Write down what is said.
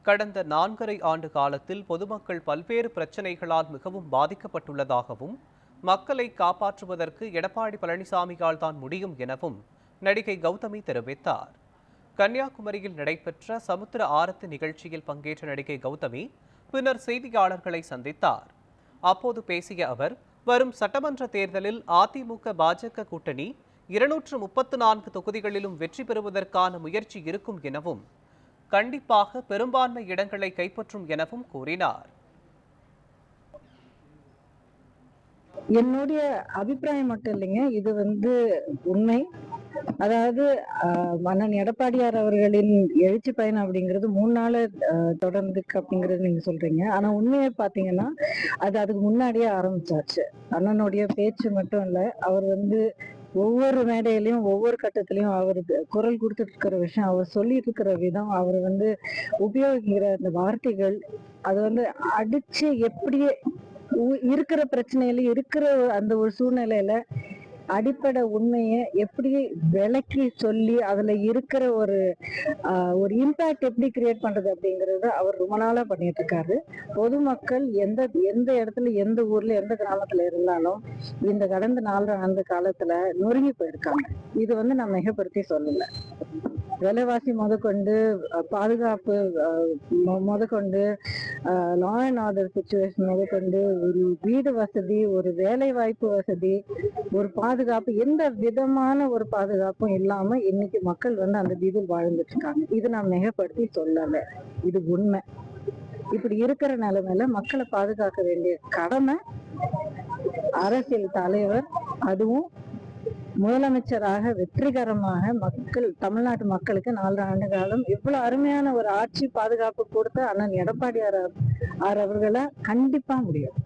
கடந்த 4.5 ஆண்டு காலத்தில் பொதுமக்கள் பல்வேறு பிரச்சனைகளால் மிகவும் பாதிக்கப்பட்டுள்ளதாகவும், மக்களை காப்பாற்றுவதற்கு எடப்பாடி பழனிசாமியால் தான் முடியும் எனவும் நடிகை கௌதமி தெரிவித்தார். கன்னியாகுமரியில் நடைபெற்ற சமுத்திர ஆரத்தி நிகழ்ச்சியில் பங்கேற்ற நடிகை கௌதமி பின்னர் செய்தியாளர்களை சந்தித்தார். அப்போது பேசிய அவர், வரும் சட்டமன்ற தேர்தலில் அதிமுக பாஜக கூட்டணி 234 தொகுதிகளிலும் வெற்றி பெறுவதற்கான முயற்சி இருக்கும் எனவும், கண்டிப்பாக பெரும்பான்மை இடங்களை கைப்பற்றும் எனவும் கூறினார். என்னுடைய அபிப்பிராயம் மட்டும் இல்லைங்க, இது உண்மை. அதாவது அண்ணன் எடப்பாடியார் அவர்களின் எழுச்சி பயணம் அப்படிங்கிறது 3 நாள் தொடர்ந்துக்கு அப்படிங்கிறது நீங்க சொல்றீங்க. ஆனா உண்மையை பாத்தீங்கன்னா அதுக்கு முன்னாடியே ஆரம்பிச்சாச்சு. அண்ணனுடைய பேச்சு மட்டும் இல்ல, அவர் ஒவ்வொரு மேடையிலையும் ஒவ்வொரு கட்டத்திலையும் அவருக்கு குரல் கொடுத்துட்டு இருக்கிற விஷயம், அவர் சொல்லிட்டு இருக்கிற விதம், அவர் உபயோகிக்கிற அந்த வார்த்தைகள், அது அடிச்சு எப்படியே இருக்கிற பிரச்சனையில இருக்கிற அந்த ஒரு சூழ்நிலையில அடிப்படை உண்மையை எப்படி விளக்கி சொல்லி அதுல இருக்கிற ஒரு இம்பாக்ட் எப்படி கிரியேட் பண்றது அப்படிங்கறத அவர் ரொம்ப நாளா பண்ணிட்டு இருக்காரு. பொதுமக்கள் எந்த எந்த இடத்துல, எந்த ஊர்ல, எந்த கிராமத்துல இருந்தாலும் இந்த கடந்த 4 ஆண்டு காலத்துல நொறுங்கி போயிருக்காங்க. இது நான் மிகப்படுத்தி சொல்லல. விலைவாசி முதற்கொண்டு, பாதுகாப்பு முதற்கொண்டு, லா அண்ட் ஆர்டர் சுச்சுவேஷன் முதற்கொண்டு, ஒரு வீடு வசதி, ஒரு வேலை வாய்ப்பு வசதி, ஒரு பாதுகாப்பு, எந்த விதமான ஒரு பாதுகாப்பும் இல்லாம இன்னைக்கு மக்கள் அந்த வீதியில் வாழ்ந்துட்டு இருக்காங்க. இது நான் மிகப்படுத்தி சொல்லல, இது உண்மை. இப்படி இருக்கிற நிலைமையில மக்களை பாதுகாக்க வேண்டிய கடமை அரசியல் தலைவர், அதுவும் முதலமைச்சராக வெற்றிகரமாக தமிழ்நாட்டு மக்களுக்கு 4 ஆண்டு காலம் இவ்வளவு அருமையான ஒரு ஆட்சி பாதுகாப்பு கொடுத்த அண்ணன் எடப்பாடியார் அவர்களை கண்டிப்பா முடியும்.